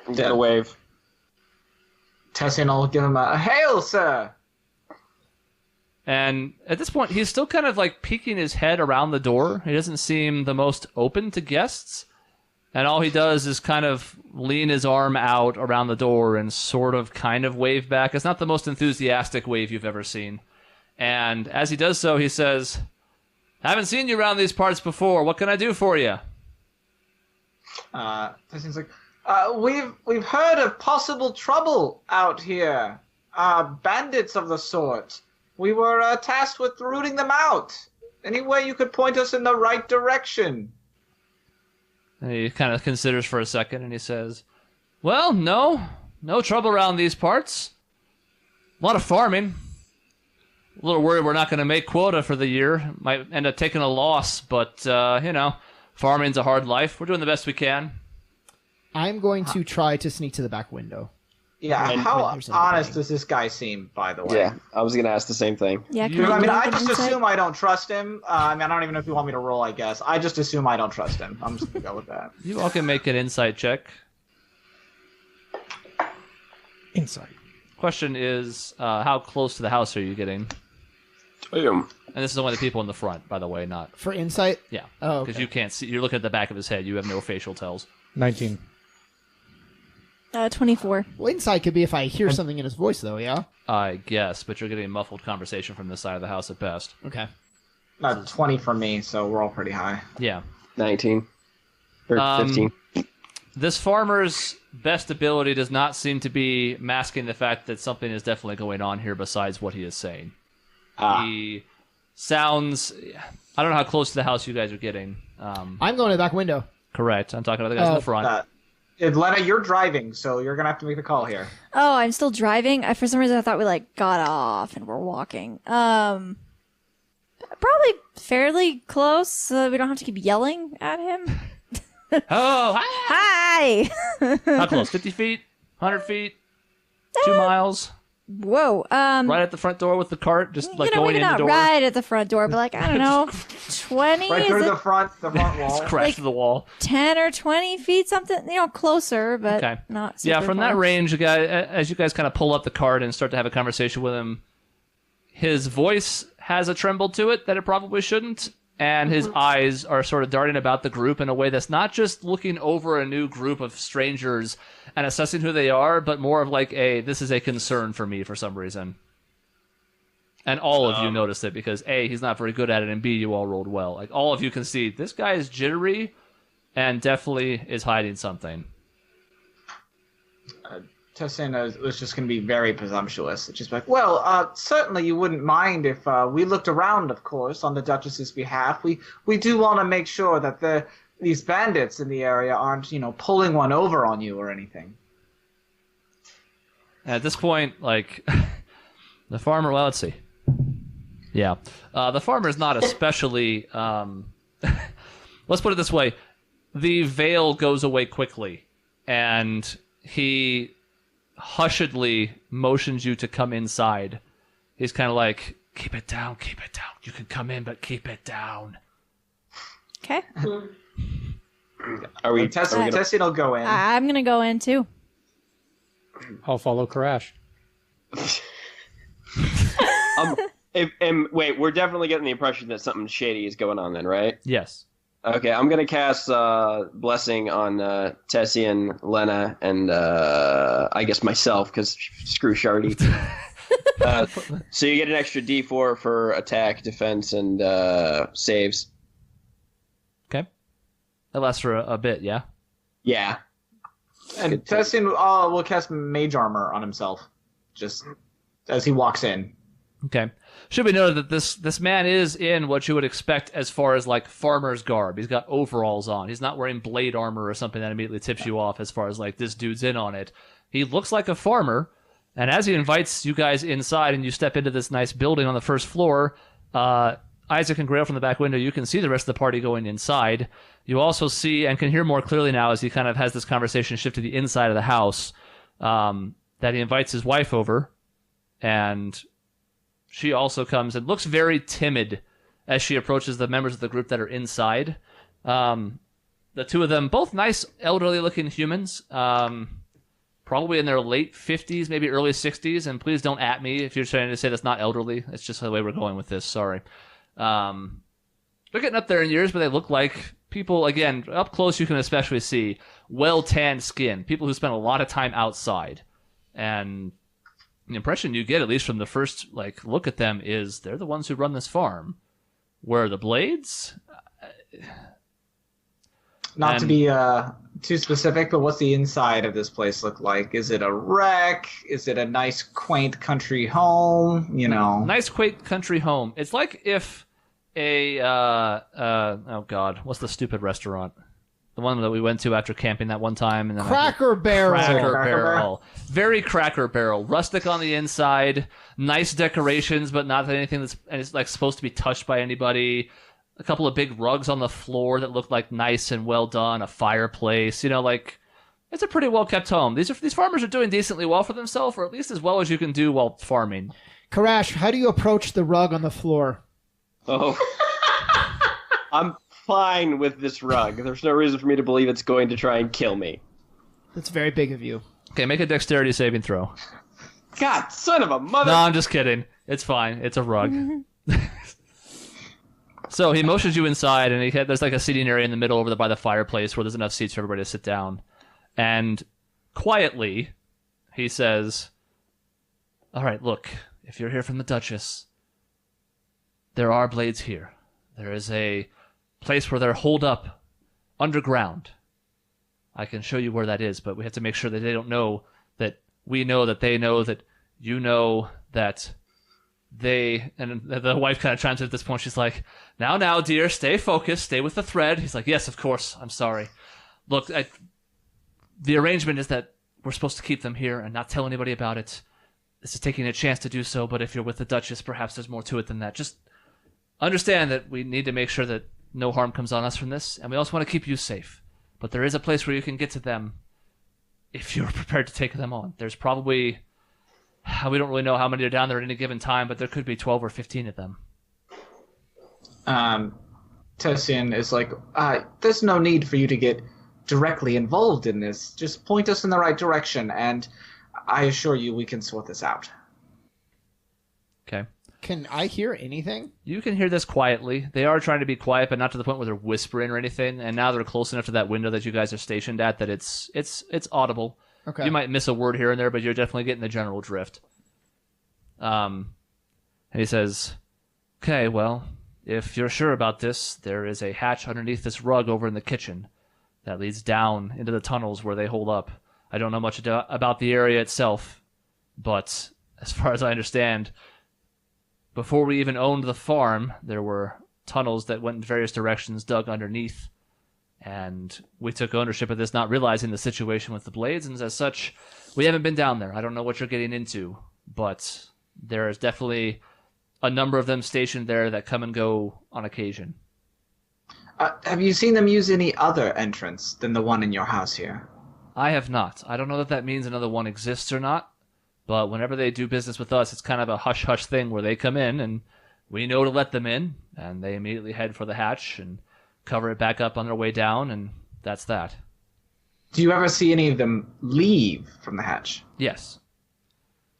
Give it a wave. Tessian will give him a hail, sir. And at this point, he's still kind of like peeking his head around the door. He doesn't seem the most open to guests. And all he does is kind of lean his arm out around the door and sort of kind of wave back. It's not the most enthusiastic wave you've ever seen. And as he does so, he says, "Haven't seen you around these parts before. What can I do for you?" Tessian's like, we've heard of possible trouble out here. Bandits of the sort. We were tasked with rooting them out. Any way you could point us in the right direction? And he kind of considers for a second, and he says, "Well, no trouble around these parts. A lot of farming. A little worried we're not going to make quota for the year. Might end up taking a loss, but, farming's a hard life. We're doing the best we can." I'm going to try to sneak to the back window. Yeah, how honest does this guy seem, by the way? Yeah, I was going to ask the same thing. Yeah, I just assume I don't trust him. I don't even know if you want me to roll, I guess. I just assume I don't trust him. I'm just going to go with that. You all can make an insight check. Insight. Question is, how close to the house are you getting? Boom. And this is only the people in the front, by the way, not... For insight? Yeah. Oh, Because okay. you can't see. You're looking at the back of his head. You have no facial tells. 19. 24. Well, insight could be if I hear something in his voice, though, yeah? I guess, but you're getting a muffled conversation from this side of the house at best. Okay. 20 for me, so we're all pretty high. Yeah. 19. Or 15. This farmer's best ability does not seem to be masking the fact that something is definitely going on here besides what he is saying. He sounds... I don't know how close to the house you guys are getting. I'm going to the back window. Correct. I'm talking about the guys in the front. Lena, you're driving, so you're going to have to make the call here. Oh, I'm still driving? For some reason, I thought we, got off and we're walking. Probably fairly close, so that we don't have to keep yelling at him. Oh, Hi! how close? 50 feet? 100 feet? 2 miles? Whoa. Right at the front door with the cart, just going maybe in not the door? right at the front door, but I don't know, 20? Right Is through it the front wall. Crash to the wall. 10 or 20 feet, something, closer, but Okay. not super From far. that range, as you guys kind of pull up the cart and start to have a conversation with him, his voice has a tremble to it that it probably shouldn't, and his eyes are sort of darting about the group in a way that's not just looking over a new group of strangers and assessing who they are, but more of this is a concern for me for some reason. And all of you notice it because A, he's not very good at it, and B, you all rolled well. All of you can see this guy is jittery and definitely is hiding something. Tessian was just going to be very presumptuous. It's just certainly you wouldn't mind if we looked around, of course, on the Duchess's behalf. We do want to make sure that these bandits in the area aren't, pulling one over on you or anything. At this point, the farmer, well, let's see. Yeah. The farmer is not especially, let's put it this way. The veil goes away quickly, and he hushedly motions you to come inside. He's kind of like, keep it down. You can come in, but keep it down. Okay. Are we? Tessian will go in. I'm going to go in, too. I'll follow Crash. Wait, we're definitely getting the impression that something shady is going on then, right? Yes. Okay, I'm going to cast Blessing on Tessian, Lena, and I guess myself, because screw Shardy. So you get an extra D4 for attack, defense, and saves. Okay. That lasts for a bit, yeah? Yeah. And Tessian will cast Mage Armor on himself, just as he walks in. Okay. Should be noted that this man is in what you would expect as far as farmer's garb. He's got overalls on. He's not wearing blade armor or something that immediately tips you off as far as this dude's in on it. He looks like a farmer, and as he invites you guys inside and you step into this nice building on the first floor, Isaac and Grail from the back window, you can see the rest of the party going inside. You also see and can hear more clearly now as he kind of has this conversation shift to the inside of the house, that he invites his wife over, and she also comes and looks very timid as she approaches the members of the group that are inside. The two of them, both nice, elderly-looking humans. probably in their late 50s, maybe early 60s. And please don't at me if you're trying to say that's not elderly. It's just the way we're going with this. Sorry. They're getting up there in years, but they look like people, again, up close you can especially see well-tanned skin. People who spend a lot of time outside. And the impression you get, at least from the first look at them, is they're the ones who run this farm. Where are the Blades? Not to be too specific, but what's the inside of this place look like? Is it a wreck? Is it a nice, quaint country home? Nice, quaint country home. It's like if oh God, what's the stupid restaurant? The one that we went to after camping that one time. And then Cracker Barrel. Cracker Barrel. Very Cracker Barrel. Rustic on the inside. Nice decorations, but not anything it's supposed to be touched by anybody. A couple of big rugs on the floor that look nice and well done. A fireplace. It's a pretty well kept home. These farmers are doing decently well for themselves, or at least as well as you can do while farming. Karash, how do you approach the rug on the floor? Oh. I'm fine with this rug. There's no reason for me to believe it's going to try and kill me. That's very big of you. Okay, make a dexterity saving throw. God, son of a mother! No, I'm just kidding. It's fine. It's a rug. So he motions you inside, and there's a seating area in the middle over there by the fireplace where there's enough seats for everybody to sit down. And quietly, he says, "All right, look, if you're here from the Duchess, there are Blades here. There is a place where they're holed up underground. I can show you where that is, but we have to make sure that they don't know that we know that they know that you know that they..." And the wife kind of chimes in at this point. She's like, now, dear, stay focused, stay with the thread. He's like, "Yes, of course, I'm sorry. Look, the arrangement is that we're supposed to keep them here and not tell anybody about it. This is taking a chance to do so, but if you're with the Duchess, perhaps there's more to it than that. Just understand that we need to make sure that no harm comes on us from this, and we also want to keep you safe. But there is a place where you can get to them if you're prepared to take them on. There's probably... we don't really know how many are down there at any given time, but there could be 12 or 15 of them." Tessian is like, there's no need for you to get directly involved in this. Just point us in the right direction, and I assure you we can sort this out. Okay. Can I hear anything? You can hear this quietly. They are trying to be quiet, but not to the point where they're whispering or anything. And now they're close enough to that window that you guys are stationed at that it's audible. Okay. You might miss a word here and there, but you're definitely getting the general drift. And he says, "Okay, well, if you're sure about this, there is a hatch underneath this rug over in the kitchen that leads down into the tunnels where they hold up. I don't know much about the area itself, but as far as I understand, before we even owned the farm, there were tunnels that went in various directions dug underneath. And we took ownership of this, not realizing the situation with the Blades, and as such, we haven't been down there. I don't know what you're getting into, but there is definitely a number of them stationed there that come and go on occasion." Have you seen them use any other entrance than the one in your house here? I have not. I don't know that that means another one exists or not, but whenever they do business with us, it's kind of a hush-hush thing where they come in, and we know to let them in, and they immediately head for the hatch and cover it back up on their way down, and that's that. Do you ever see any of them leave from the hatch? Yes.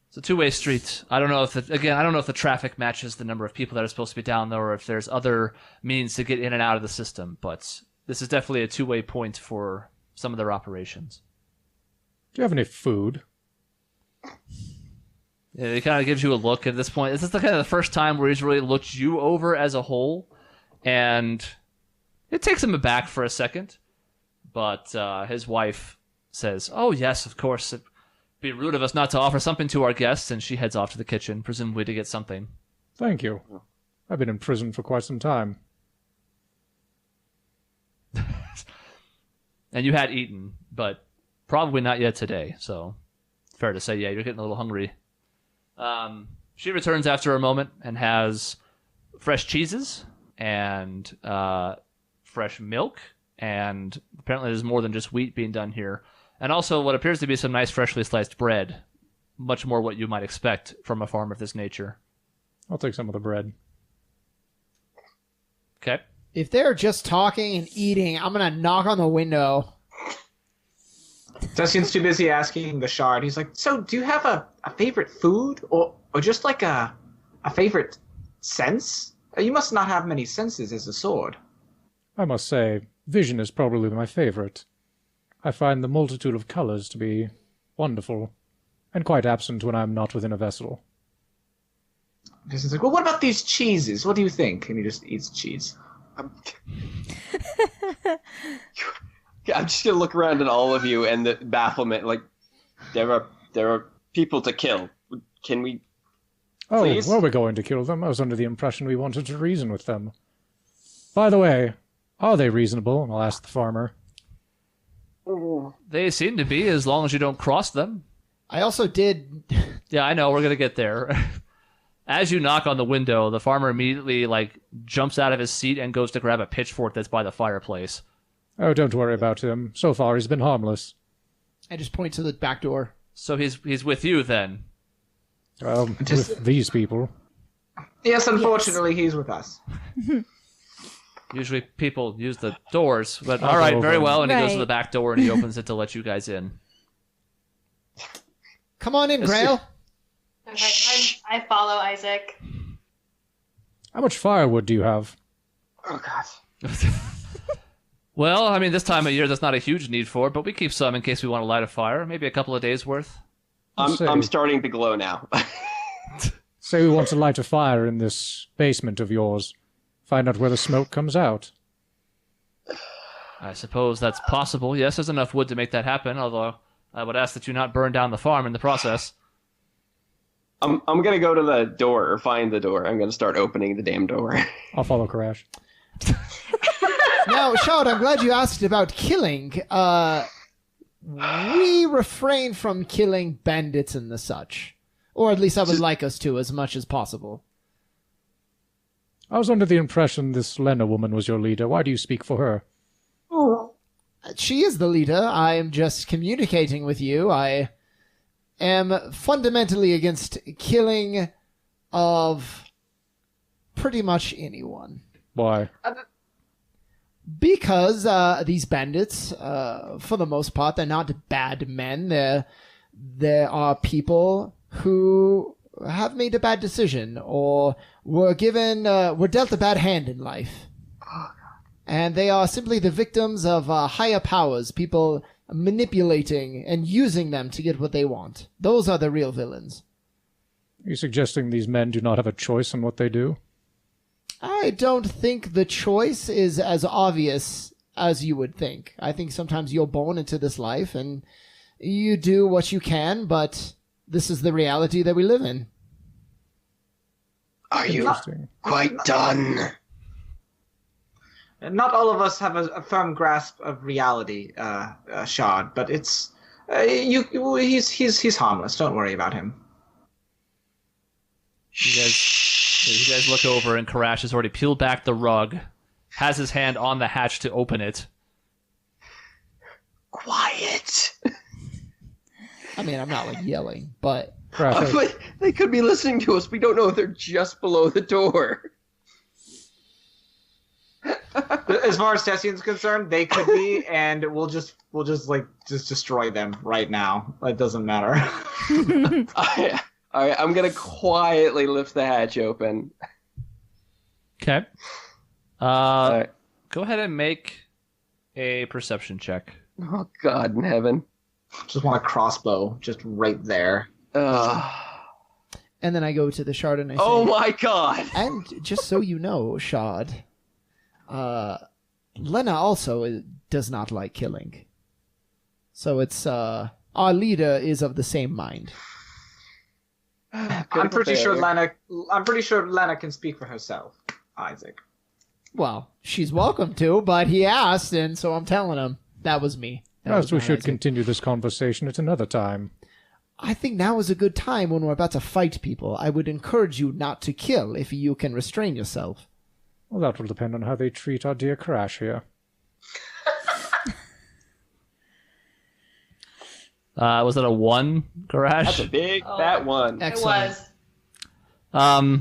It's a two-way street. I don't know if the traffic matches the number of people that are supposed to be down there, or if there's other means to get in and out of the system, but this is definitely a two-way point for some of their operations. Do you have any food? Yeah, he kind of gives you a look at this point. This is the kind of the first time where he's really looked you over as a whole, and it takes him aback for a second. But his wife says, "Oh, yes, of course. It'd be rude of us not to offer something to our guests," and she heads off to the kitchen, presumably to get something. Thank you. I've been in prison for quite some time. And you had eaten, but probably not yet today, so fair to say, yeah, you're getting a little hungry. She returns after a moment and has fresh cheeses and fresh milk, and apparently there's more than just wheat being done here. And also what appears to be some nice freshly sliced bread. Much more what you might expect from a farm of this nature. I'll take some of the bread. Okay. If they're just talking and eating, I'm going to knock on the window. Dustin's too busy asking the shard. He's like, so do you have a favorite food or just like a favorite sense? You must not have many senses as a sword. I must say, vision is probably my favorite. I find the multitude of colors to be wonderful, and quite absent when I am not within a vessel. Dustin's like, well, what about these cheeses? What do you think? And he just eats cheese. I'm just gonna look around at all of you and the bafflement. Like, there are people to kill. Can we? Oh, Please? well, we're going to kill them. I was under the impression we wanted to reason with them. By the way, are they reasonable? I'll ask the farmer. They seem to be, as long as you don't cross them. I also did. Yeah, I know. We're going to get there. As you knock on the window, the farmer immediately, jumps out of his seat and goes to grab a pitchfork that's by the fireplace. Oh, don't worry about him. So far, he's been harmless. I just point to the back door. So he's with you, then? With these people. Yes, unfortunately, he's with us. Usually people use the doors, but I'll all right, go very over. well. And he goes to Right. the back door and he opens it to let you guys in. Come on in, Grail. Okay, I follow Isaac. How much firewood do you have? Oh God. Well, I mean, this time of year, there's not a huge need for it, but we keep some in case we want to light a fire. Maybe a couple of days worth. I'm starting to glow now. Say we want to light a fire in this basement of yours. Find out where the smoke comes out. I suppose that's possible. Yes, there's enough wood to make that happen, although I would ask that you not burn down the farm in the process. I'm gonna go to the door or find the door. I'm gonna start opening the damn door. I'll follow Karash. Now, Shard, I'm glad you asked about killing. We refrain from killing bandits and the such. Or at least I would like us to, as much as possible. I was under the impression this Lena woman was your leader. Why do you speak for her? She is the leader. I am just communicating with you. I am fundamentally against killing of pretty much anyone. Why? Because these bandits, for the most part, they're not bad men. There are people who have made a bad decision or were dealt a bad hand in life. And they are simply the victims of higher powers, people manipulating and using them to get what they want. Those are the real villains. Are you suggesting these men do not have a choice in what they do? I don't think the choice is as obvious as you would think. I think sometimes you're born into this life and you do what you can, but this is the reality that we live in. Are you Interesting. quite done? Not all of us have a firm grasp of reality, Shard, but it's he's harmless. Don't worry about him. You guys look over and Karash has already peeled back the rug, has his hand on the hatch to open it. Quiet. I mean, I'm not yelling, but Karash, But they could be listening to us. We don't know if they're just below the door. As far as Tessian's concerned, they could be, and we'll just destroy them right now. It doesn't matter. All right, I'm gonna quietly lift the hatch open. Okay. right. Go ahead and make a perception check. Oh God in heaven. Just want a crossbow, just right there. and then I go to the Shard and I say, Oh my God. and just so you know, Shard, Lena also does not like killing. So it's our leader is of the same mind. I'm pretty sure Lena can speak for herself, Isaac. Well, she's welcome to, but he asked, and so I'm telling him that was me. perhaps we not should Isaac. continue this conversation at another time. I think now is a good time when we're about to fight people. I would encourage you not to kill if you can restrain yourself. Well, that will depend on how they treat our dear Crash here. Was that a 1, Karash? That's a big fat one. Excellent. It was.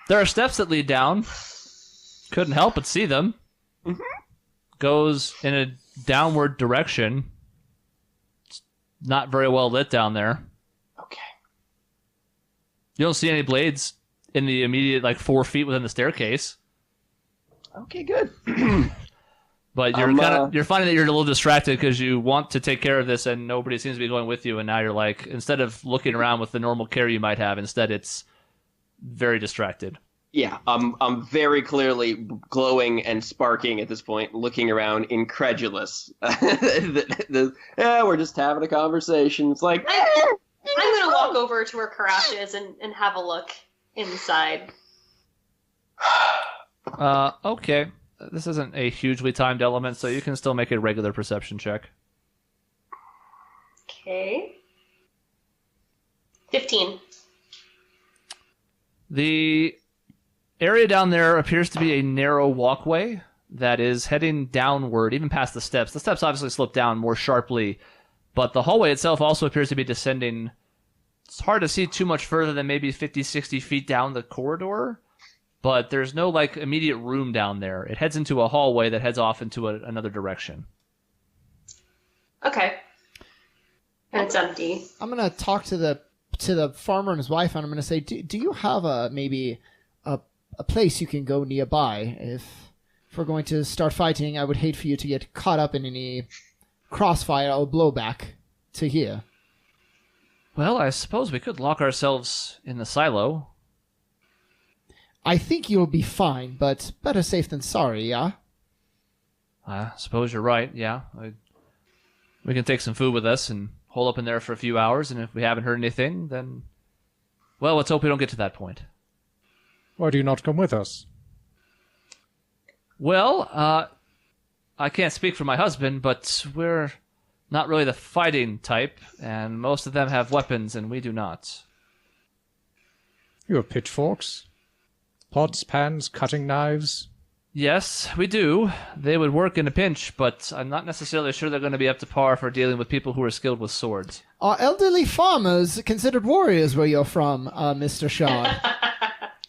There are steps that lead down. Couldn't help but see them. Goes in a downward direction. not very well lit down there. Okay. You don't see any blades in the immediate 4 feet within the staircase. Okay, good. But you're you're finding that you're a little distracted because you want to take care of this and nobody seems to be going with you, and now you're like, instead of looking around with the normal care you might have, instead it's very distracted. Yeah, I'm very clearly glowing and sparking at this point, looking around, incredulous. We're just having a conversation. It's like, I'm gonna walk over to where Karash is and have a look inside. Okay. This isn't a hugely timed element, so you can still make a regular perception check. Okay. 15. The area down there appears to be a narrow walkway that is heading downward, even past the steps. The steps obviously slope down more sharply, but the hallway itself also appears to be descending. It's hard to see too much further than maybe 50, 60 feet down the corridor, but there's no immediate room down there. It heads into a hallway that heads off into another direction. Okay. And it's empty. I'm gonna talk to the farmer and his wife, and I'm gonna say, do you have maybe a place you can go nearby? If we're going to start fighting, I would hate for you to get caught up in any crossfire or blowback to here. Well, I suppose we could lock ourselves in the silo. I think you'll be fine, but better safe than sorry, yeah? I suppose you're right, yeah. We can take some food with us and hole up in there for a few hours, and if we haven't heard anything, then... Well, let's hope we don't get to that point. Why do you not come with us? Well, I can't speak for my husband, but we're not really the fighting type, and most of them have weapons, and we do not. You have pitchforks? Pots, pans, cutting knives? Yes, we do. They would work in a pinch, but I'm not necessarily sure they're going to be up to par for dealing with people who are skilled with swords. Are elderly farmers considered warriors where you're from, Mr. Shaw?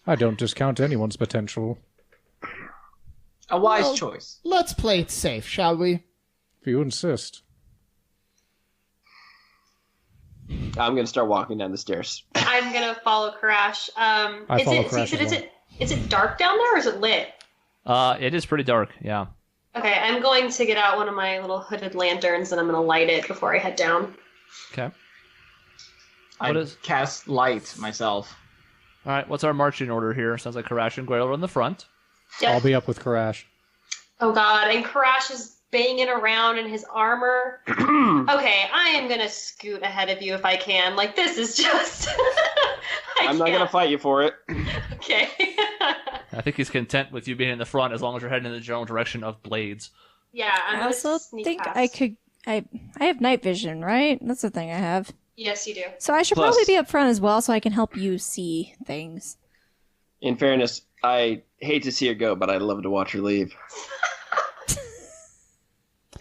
I don't discount anyone's potential. A wise choice. Let's play it safe, shall we? If you insist. I'm going to start walking down the stairs. I'm gonna follow Karash. I follow Karash as well. Is it dark down there or is it lit? It is pretty dark, yeah. Okay, I'm going to get out one of my little hooded lanterns and I'm gonna light it before I head down. Okay. I cast light myself. All right, what's our marching order here? Sounds like Karash and Grail are in the front. Yep. I'll be up with Karash. Oh god, and Karash is banging around in his armor. Okay, I am gonna scoot ahead of you if I can. This is just... I'm not going to fight you for it. Okay. I think he's content with you being in the front as long as you're heading in the general direction of blades. Yeah, I'm I gonna also sneak think past. I could. I have night vision, right? That's the thing I have. Yes, you do. So I should Plus- probably be up front as well, so I can help you see things. In fairness, I hate to see her go, but I'd love to watch her leave.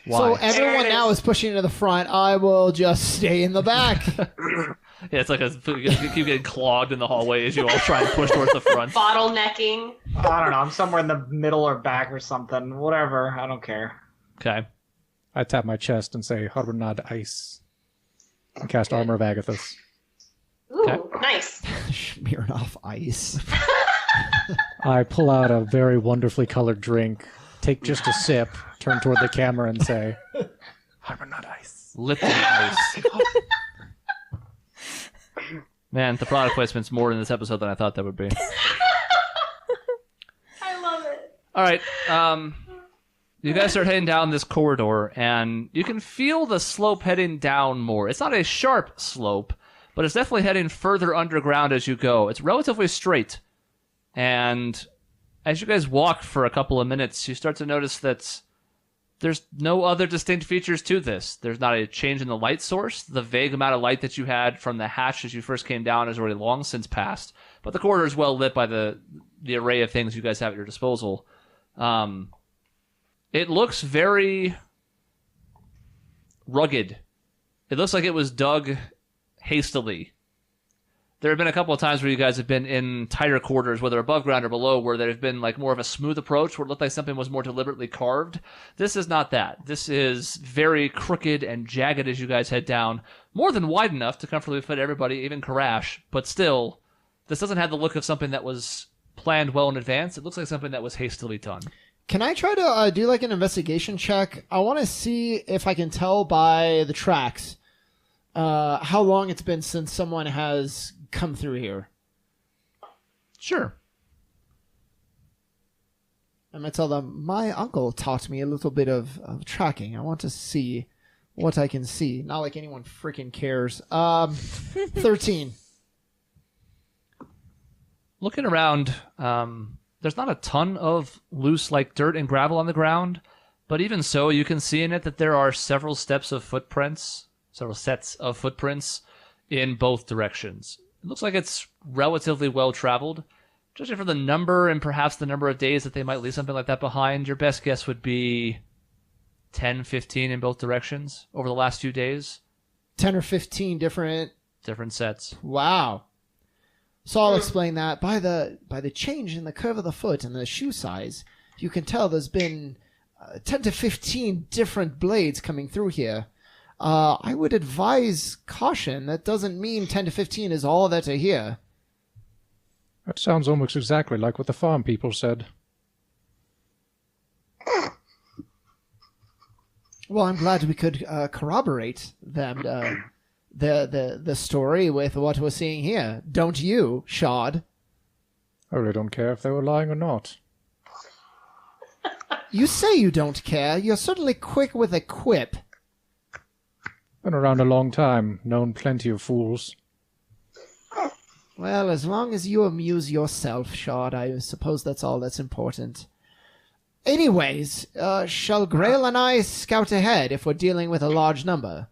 Why? So There everyone it now is. is pushing to the front. I will just stay in the back. Yeah, it's you keep getting clogged in the hallway as you all try and push towards the front. Bottlenecking. I don't know. I'm somewhere in the middle or back or something. Whatever. I don't care. Okay. I tap my chest and say, Harbernad Ice. And cast Armor of Agathis. Ooh, Okay. nice. Smearing off ice. I pull out a very wonderfully colored drink, take just a sip, turn toward the camera and say, Harbernad Ice. Lipton ice. Man, the product placement's more in this episode than I thought that would be. I love it. All right. You guys start heading down this corridor, and you can feel the slope heading down more. It's not a sharp slope, but it's definitely heading further underground as you go. It's relatively straight. And as you guys walk for a couple of minutes, you start to notice that there's no other distinct features to this. There's not a change in the light source. The vague amount of light that you had from the hatch as you first came down is already long since passed. But the corridor is well lit by the array of things you guys have at your disposal. It looks very rugged. It looks like it was dug hastily. there have been a couple of times where you guys have been in tighter quarters, whether above ground or below, where there have been like more of a smooth approach, where it looked like something was more deliberately carved. This is not that. This is very crooked and jagged as you guys head down, more than wide enough to comfortably fit everybody, even Karash, but still, this doesn't have the look of something that was planned well in advance. It looks like something that was hastily done. Can I try to do like an investigation check? I want to see if I can tell by the tracks how long it's been since someone has come through here. Sure. I'm going to tell them, my uncle taught me a little bit of tracking. I want to see what I can see. Not like anyone freaking cares. 13. Looking around, there's not a ton of loose like dirt and gravel on the ground, but even so, you can see in it that there are several sets of footprints in both directions. It looks like it's relatively well traveled. Judging from the number and perhaps the number of days that they might leave something like that behind, your best guess would be 10, 15 in both directions over the last few days. 10 or 15 different sets. Wow. So I'll explain that by the change in the curve of the foot and the shoe size, you can tell there's been 10 to 15 different blades coming through here. I would advise caution. That doesn't mean 10 to 15 is all that are here. That sounds almost exactly like what the farm people said. Well, I'm glad we could corroborate them, the story with what we're seeing here. Don't you, Shad? I really don't care if they were lying or not. You say you don't care. You're certainly quick with a quip. Been around a long time, known plenty of fools. Well, as long as you amuse yourself, Shad, I suppose that's all that's important. Anyways, shall Grail and I scout ahead if we're dealing with a large number?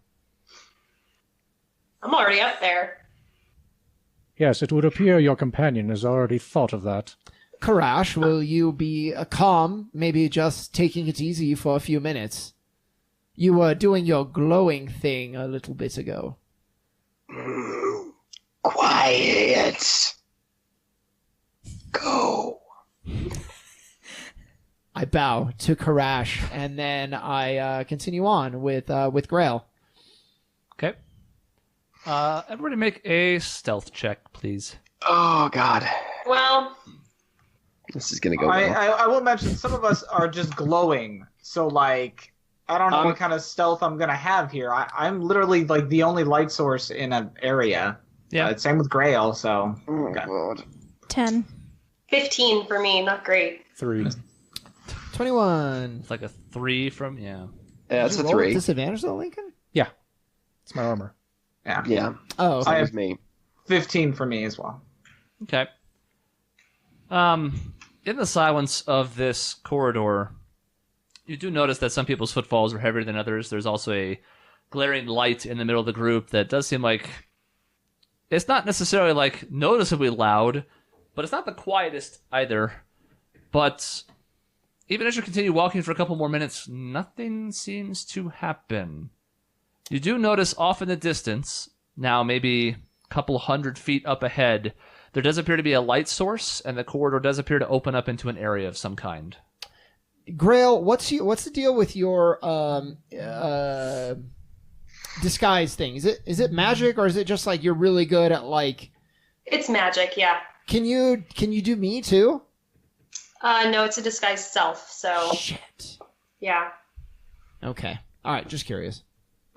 I'm already up there. Yes, it would appear your companion has already thought of that. Karash, will you be calm, maybe just taking it easy for a few minutes? You were doing your glowing thing a little bit ago. Quiet. Go. I bow to Karash, and then I continue on with Grail. Okay. Everybody make a stealth check, please. Oh, God. Well, This is going to go well. I will mention some of us are just glowing. So, like, I don't know what kind of stealth I'm going to have here. I'm literally, like, the only light source in an area. Yeah. Same with Grail, so... Oh, okay. God. 10. 15 for me, not great. 3. 21. It's like a 3 from, yeah. Yeah, it's Did a you roll with 3. disadvantage though, Lincoln? Yeah. It's my armor. Yeah. Yeah, Oh, okay. same I as have- me. 15 for me as well. Okay. In the silence of this corridor, you do notice that some people's footfalls are heavier than others. There's also a glaring light in the middle of the group that does seem like it's not necessarily like noticeably loud, but it's not the quietest either. But even as you continue walking for a couple more minutes, nothing seems to happen. You do notice off in the distance, now maybe a couple 100 feet up ahead, there does appear to be a light source, and the corridor does appear to open up into an area of some kind. Grail, what's the deal with your disguise thing? Is it magic, or is it just like you're really good at like? It's magic, yeah. Can you do me too? No, it's a disguised self, so Shit. yeah. Okay. All right. Just curious.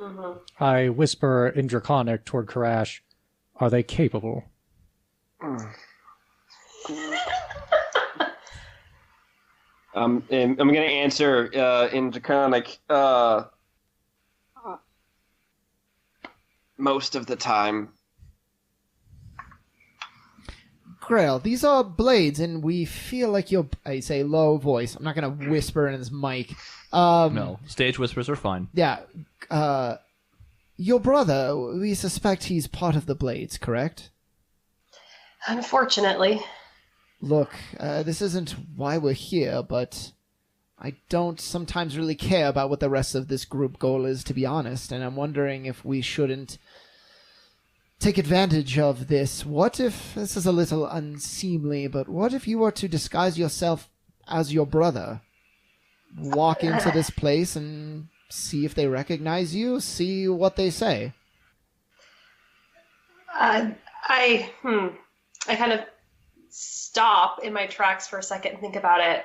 Mm-hmm. I whisper in Draconic toward Karash, are they capable? I'm going to answer in Draconic most of the time. Grail, these are blades, and we feel like you're. I say low voice. I'm not gonna whisper in his mic. No, stage whispers are fine. Yeah. Your brother, we suspect he's part of the blades, correct? Unfortunately. Look, this isn't why we're here, but I don't sometimes really care about what the rest of this group goal is, to be honest, and I'm wondering if we shouldn't take advantage of this. What if, this is a little unseemly, but what if you were to disguise yourself as your brother? Walk into this place and see if they recognize you, see what they say. I kind of stop in my tracks for a second and think about it.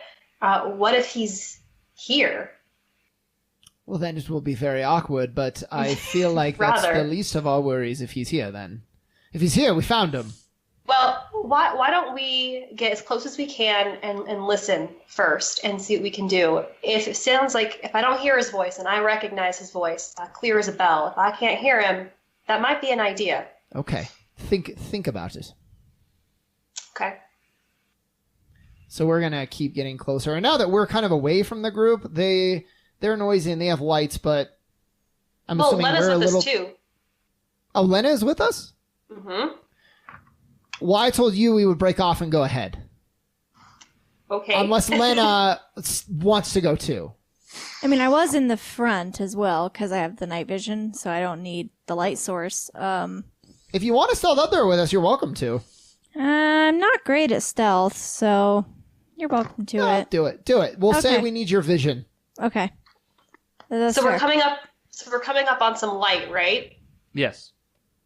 What if he's here? Well, then it will be very awkward, but I feel like that's the least of our worries if he's here, then. If he's here, we found him. Well, why don't we get as close as we can and listen first and see what we can do? If it sounds like, if I don't hear his voice and I recognize his voice, clear as a bell. If I can't hear him, that might be an idea. Okay. Think about it. Okay. So we're going to keep getting closer. And now that we're kind of away from the group, they're noisy and they have lights, but I'm assuming Lena's we're a with little... us too. Oh, Lena is with us? Mm-hmm. Well, I told you we would break off and go ahead. Okay. Unless Lena wants to go too. I mean, I was in the front as well because I have the night vision, so I don't need the light source. If you want to stealth up there with us, you're welcome to. I'm not great at stealth, so you're welcome to it. Do it. We'll say we need your vision. Okay. That's so fair. we're coming up on some light, right? Yes.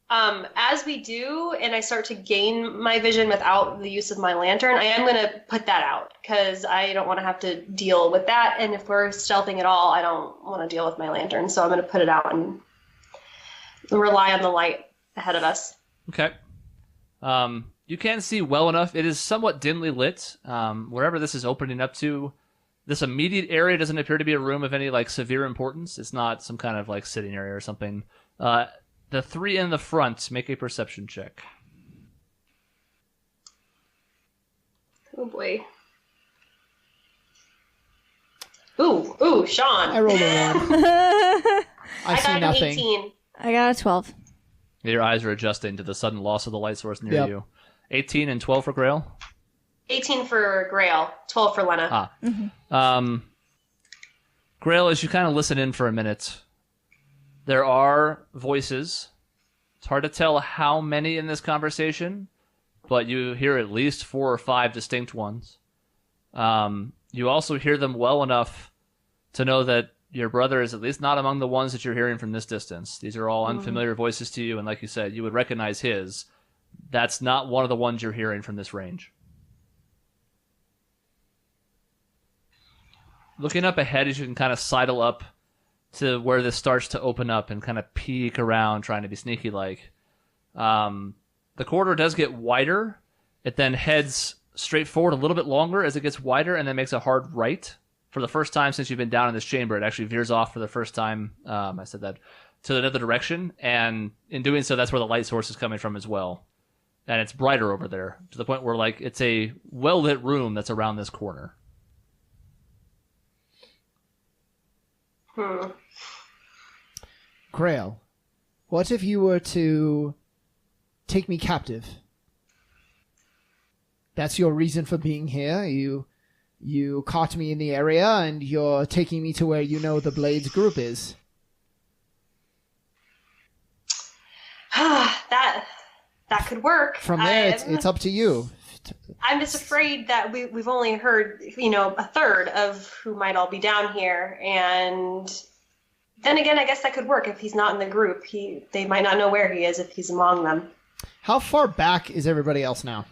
As we do, and I start to gain my vision without the use of my lantern, I am going to put that out because I don't want to have to deal with that. And if we're stealthing at all, I don't want to deal with my lantern. So I'm going to put it out and rely on the light ahead of us. Okay. You can see well enough. It is somewhat dimly lit. Wherever this is opening up to, this immediate area doesn't appear to be a room of any like severe importance. It's not some kind of like sitting area or something. The three in the front, make a perception check. Oh boy. Ooh, Sean. I rolled a 1. I see got nothing. An 18. I got a 12. Your eyes are adjusting to the sudden loss of the light source near you. 18 and 12 for Grail? 18 for Grail, 12 for Lena. Grail, as you kind of listen in for a minute, there are voices. It's hard to tell how many in this conversation, but you hear at least 4 or 5 distinct ones. You also hear them well enough to know that your brother is at least not among the ones that you're hearing from this distance. These are all unfamiliar voices to you, and like you said, you would recognize his. That's not one of the ones you're hearing from this range. Looking up ahead as you can kind of sidle up to where this starts to open up and kind of peek around, trying to be sneaky-like. The corridor does get wider. It then heads straight forward a little bit longer as it gets wider and then makes a hard right. For the first time since you've been down in this chamber, it actually veers off for the first time, I said that, to another direction. And in doing so, that's where the light source is coming from as well. And it's brighter over there, to the point where like it's a well-lit room that's around this corner. Grail, what if you were to take me captive? That's your reason for being here. You caught me in the area, and you're taking me to where you know the Blades group is. That could work. From there, it's up to you. I'm just afraid that we've only heard, a third of who might all be down here, and then again, I guess that could work if he's not in the group. They might not know where he is if he's among them. How far back is everybody else now?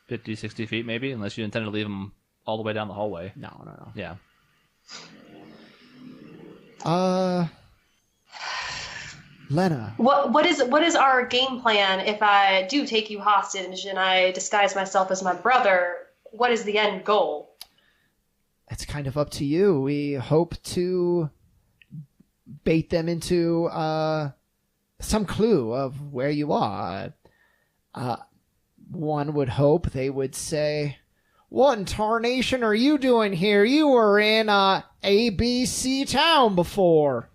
50, 60 feet maybe, unless you intend to leave them all the way down the hallway. No. Yeah. Lena. What is our game plan if I do take you hostage and I disguise myself as my brother? What is the end goal? It's kind of up to you. We hope to bait them into some clue of where you are. One would hope they would say, "What in tarnation are you doing here? You were in ABC town before."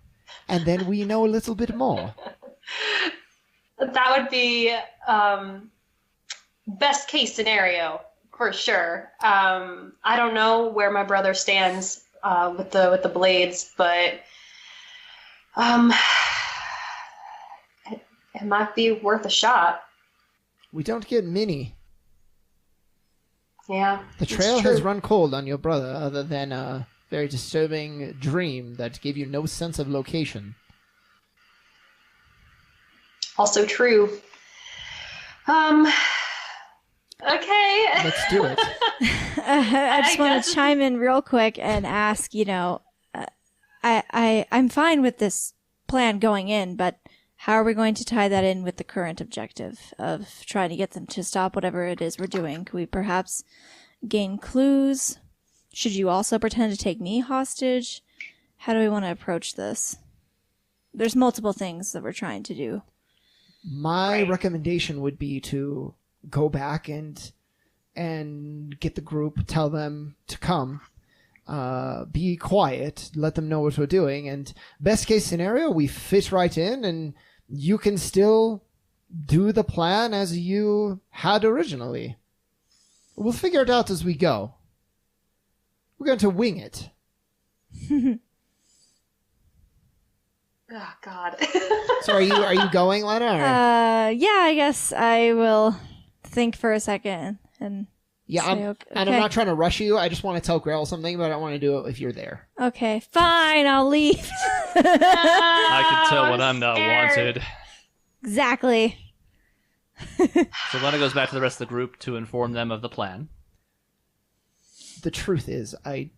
And then we know a little bit more. That would be best case scenario for sure. I don't know where my brother stands with the Blades, but I it might be worth a shot. We don't get many. Yeah. The trail has run cold on your brother, other than a very disturbing dream that gave you no sense of location. Also true. Okay. Let's do it. I just want to chime in real quick and ask, I'm fine with this plan going in, but how are we going to tie that in with the current objective of trying to get them to stop whatever it is we're doing? Could we perhaps gain clues? Should you also pretend to take me hostage? How do we want to approach this? There's multiple things that we're trying to do. My recommendation would be to go back and get the group, tell them to come, be quiet, let them know what we're doing, and best case scenario, we fit right in, and you can still do the plan as you had originally. We'll figure it out as we go. We're going to wing it. Oh, God. So are you going, Lena? Or? Yeah, I guess I will think for a second and Yeah, say, and I'm not trying to rush you. I just want to tell Grail something, but I don't want to do it if you're there. Okay, fine, I'll leave. I can tell when I'm not scared. wanted. Exactly. So Lena goes back to the rest of the group to inform them of the plan. The truth is, I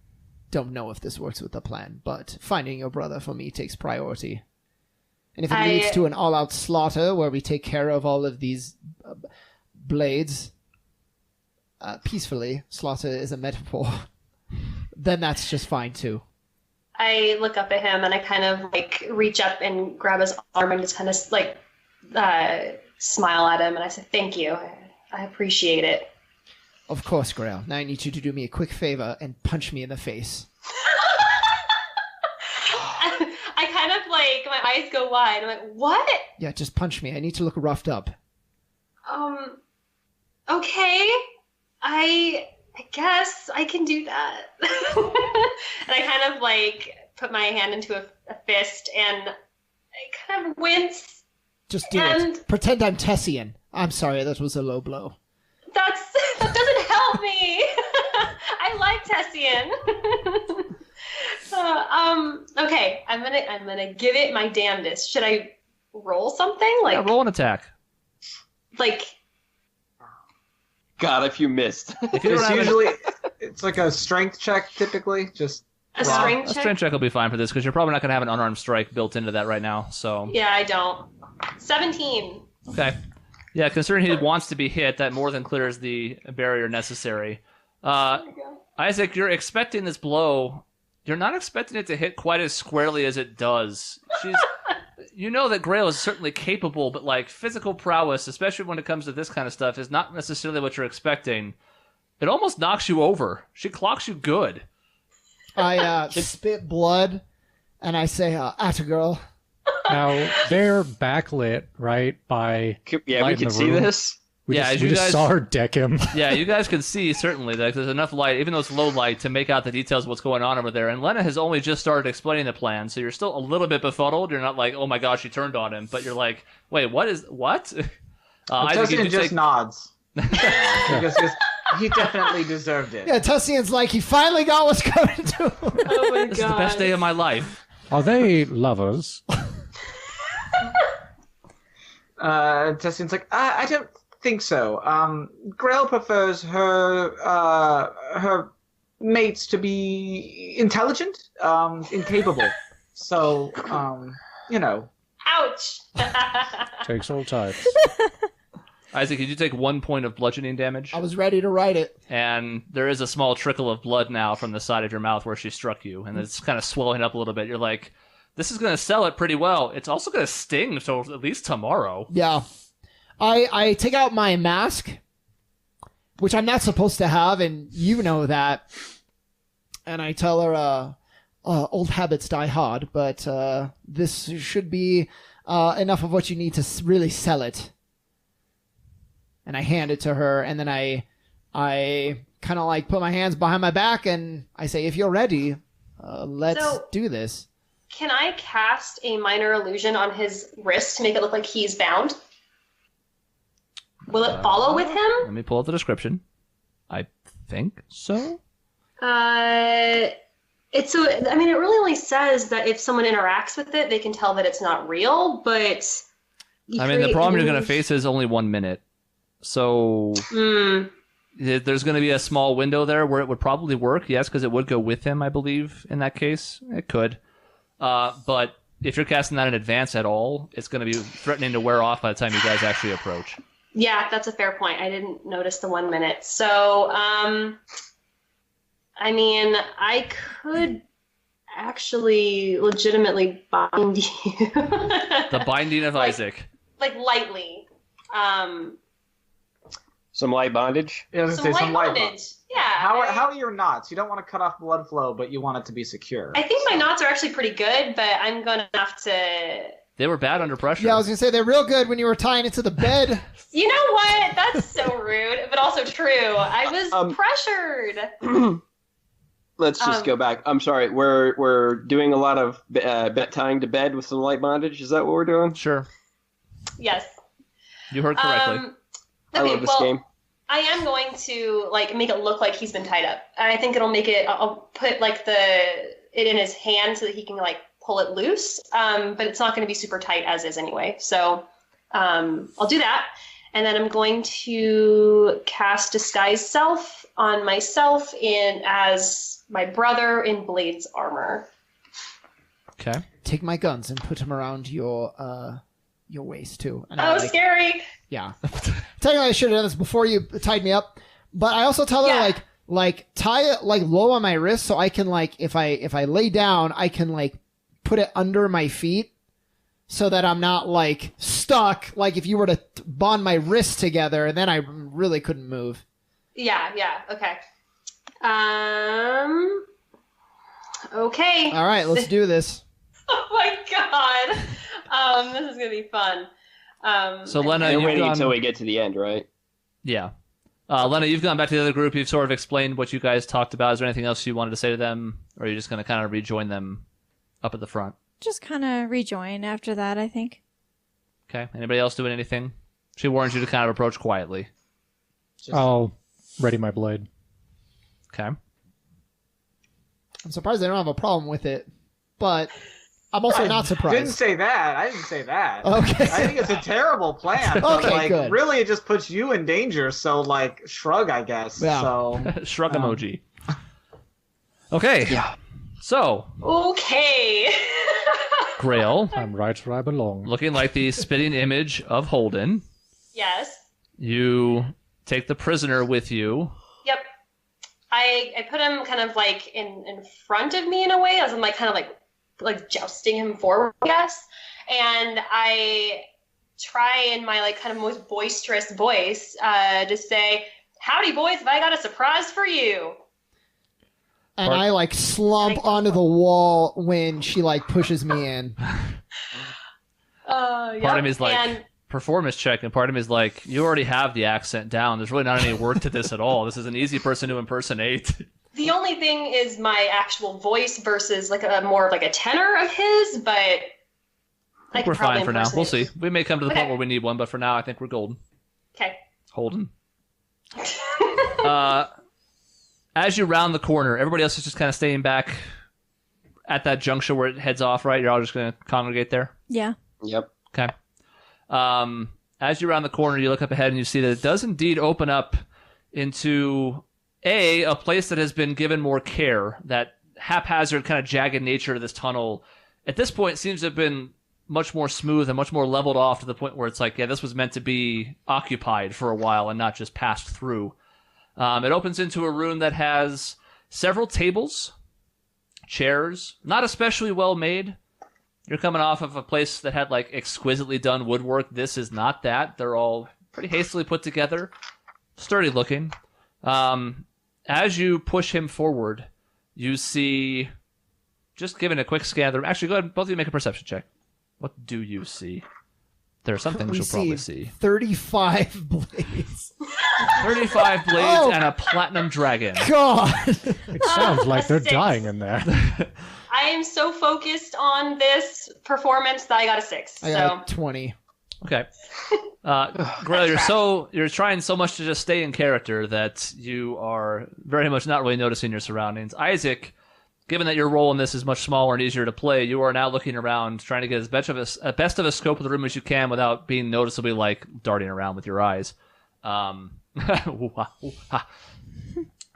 don't know if this works with the plan, but finding your brother for me takes priority. And if it leads to an all-out slaughter where we take care of all of these blades peacefully, slaughter is a metaphor, then that's just fine too. I look up at him and I kind of like reach up and grab his arm and just kind of like smile at him and I say, "Thank you. I appreciate it." Of course, Grail. Now I need you to do me a quick favor and punch me in the face. I kind of like, my eyes go wide. I'm like, "What?" Yeah, just punch me. I need to look roughed up. Okay. I guess I can do that. And I kind of like put my hand into a fist and I kind of wince. Just do it. Pretend I'm Tessian. I'm sorry, that was a low blow. That doesn't help me. I like Tessian. Okay, I'm gonna give it my damnedest. Should I roll something? Like Yeah, roll an attack. like God, if you missed. If you don't It's have usually it's like a strength check typically. Just a strength a check? strength check will be fine for this because you're probably not going to have an unarmed strike built into that right now. So Yeah, I don't. 17. okay, yeah. Considering he wants to be hit, that more than clears the barrier necessary. Isaac, you're expecting this blow. You're not expecting it to hit quite as squarely as it does. You know that Grail is certainly capable, but like physical prowess, especially when it comes to this kind of stuff, is not necessarily what you're expecting. It almost knocks you over. She clocks you good. I spit blood, and I say, "Atta girl." Now, they're backlit, right, by Yeah, light we in can the see room. this. We Yeah, just, as we you just guys- saw her deck him. Yeah, you guys can see certainly that there's enough light, even though it's low light, to make out the details of what's going on over there. And Lena has only just started explaining the plan, so you're still a little bit befuddled. You're not like, "Oh my gosh, she turned on him," but you're like, "Wait, what?" Isaac, Tessian you just take- nods. Because he definitely deserved it. Yeah, Tessian's like, he finally got what's coming to him. Oh my This is the best day of my life. Are they lovers? Tessian's like, I don't think so. Grail prefers her mates to be intelligent, incapable. So, you know. Ouch. Takes all types. Isaac, did you take 1 point of bludgeoning damage? I was ready to write it. And there is a small trickle of blood now from the side of your mouth where she struck you, and it's kind of swelling up a little bit. You're like, this is going to sell it pretty well. It's also going to sting until at least tomorrow. Yeah. I take out my mask, which I'm not supposed to have, and you know that. And I tell her, old habits die hard, but this should be enough of what you need to really sell it. And I hand it to her, and then I kind of like put my hands behind my back, and I say, "If you're ready, let's do this." can I cast a minor illusion on his wrist to make it look like he's bound? Will it follow with him? Let me pull up the description. I think so. It really only says that if someone interacts with it, they can tell that it's not real, but... the problem you're going to face is only 1 minute. So there's going to be a small window there where it would probably work, yes, because it would go with him, I believe, in that case. It could. But if you're casting that in advance at all, it's going to be threatening to wear off by the time you guys actually approach. Yeah, that's a fair point. I didn't notice the 1 minute. So, I could actually legitimately bind you. The binding of Isaac. Like lightly. Some light bondage? Yeah, I was Some gonna say, light light bondage. Yeah. How are your knots? You don't want to cut off blood flow, but you want it to be secure. I think my knots are actually pretty good, but I'm going to have to... They were bad under pressure. Yeah, I was going to say, they're real good when you were tying it to the bed. You know what? That's so rude, but also true. I was pressured. Let's just go back. I'm sorry. We're doing a lot of tying to bed with some light bondage. Is that what we're doing? Sure. Yes. You heard correctly. Okay, I love this game. I am going to make it look like he's been tied up. I think it'll make it. I'll put it in his hand so that he can pull it loose. But it's not going to be super tight as is anyway. So I'll do that, and then I'm going to cast Disguise Self on myself as my brother in Blade's armor. Okay. Take my guns and put them around your waist too. And Scary. Yeah. Technically, I should have done this before you tied me up, but I also tell her tie it low on my wrist so I can if I lay down I can put it under my feet so that I'm not stuck. If you were to bond my wrists together, and then I really couldn't move. Yeah. Okay. Okay. All right, let's do this. Oh my god. This is gonna be fun. So Lena, You're you've waiting gone... until we get to the end, right? Yeah. Lena, you've gone back to the other group. You've sort of explained what you guys talked about. Is there anything else you wanted to say to them, or are you just going to kind of rejoin them up at the front? Just kind of rejoin after that, I think. Okay. Anybody else doing anything? She warns you to kind of approach quietly. I'll ready my blade. Okay. I'm surprised they don't have a problem with it, but I'm also not surprised. I didn't say that. Okay. I think it's a terrible plan. Okay, good. Really, it just puts you in danger. So, shrug, I guess. Yeah. So, Shrug emoji. Okay. Yeah. So. Okay. Grail. I'm right where I belong. Looking like the spitting image of Holden. Yes. You take the prisoner with you. Yep. I put him kind of in front of me in a way, as I'm kind of jousting him forward, I guess. And I try in my kind of most boisterous voice to say, "Howdy, boys! Have I got a surprise for you?" And I slump onto the wall when she pushes me in. Part of me is performance check, and part of me is you already have the accent down. There's really not any work to this at all. This is an easy person to impersonate. The only thing is my actual voice versus more of a tenor of his, but I think we're fine for now. We'll see. We may come to the point where we need one, but for now I think we're golden. Okay. Holden. As you round the corner, everybody else is just kind of staying back at that juncture where it heads off, right? You're all just going to congregate there? Yeah. Yep. Okay. As you round the corner, you look up ahead and you see that it does indeed open up into a place that has been given more care. That haphazard kind of jagged nature of this tunnel at this point seems to have been much more smooth and much more leveled off to the point where it's this was meant to be occupied for a while and not just passed through. It opens into a room that has several tables, chairs, not especially well made. You're coming off of a place that had exquisitely done woodwork. This is not that. They're all pretty hastily put together, sturdy looking. As you push him forward, you see, just giving a quick scan. Actually, go ahead, both of you make a perception check. What do you see? There are some things you'll probably see. 35 blades. 35 blades and a platinum dragon. God. It sounds like they're dying in there. I am so focused on this performance that I got a 6. I got 20. Okay. Grail, you're trying so much to just stay in character that you are very much not really noticing your surroundings. Isaac, given that your role in this is much smaller and easier to play, you are now looking around, trying to get as best of a scope of the room as you can without being noticeably like darting around with your eyes.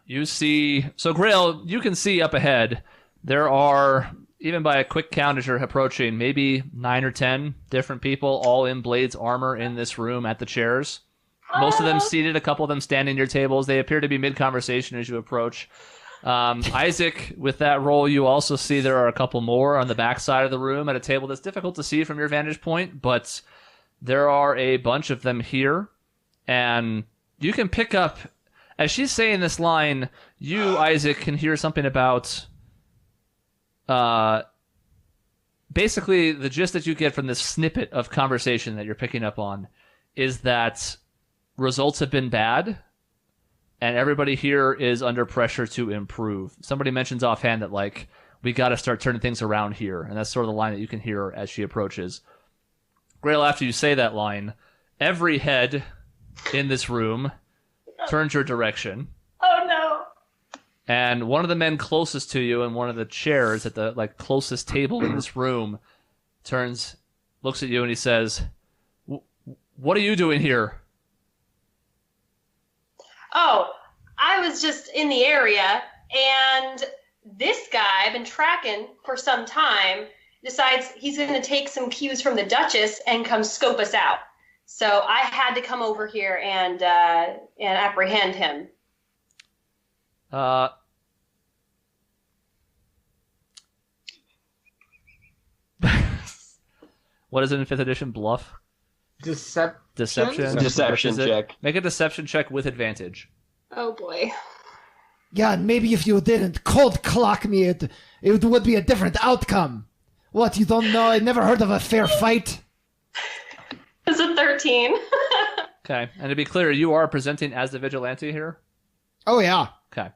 You see, so Grail, you can see up ahead. There are, even by a quick count as you're approaching, maybe 9 or 10 different people, all in Blade's armor in this room at the chairs. Most of them seated, a couple of them standing near tables. They appear to be mid-conversation as you approach. Isaac, with that roll, you also see there are a couple more on the back side of the room at a table that's difficult to see from your vantage point, but there are a bunch of them here, and you can pick up, as she's saying this line, you, Isaac, can hear something about... basically, the gist that you get from this snippet of conversation that you're picking up on is that results have been bad, and everybody here is under pressure to improve. Somebody mentions offhand that, like, we got to start turning things around here, and that's sort of the line that you can hear as she approaches. Grail, after you say that line, every head in this room turns your direction. Oh no! And one of the men closest to you in one of the chairs at the closest table in this room turns, looks at you, and he says, "What are you doing here?" Oh, I was just in the area, and this guy I've been tracking for some time decides he's going to take some cues from the Duchess and come scope us out. So I had to come over here and apprehend him. What is it in 5th edition? Bluff? Deception? Deception check. Make a deception check with advantage. Oh boy. Yeah, maybe if you didn't cold clock me, it would be a different outcome. What, you don't know? I never heard of a fair fight? It's a 13. Okay, and to be clear, you are presenting as the vigilante here? Oh, yeah. Okay.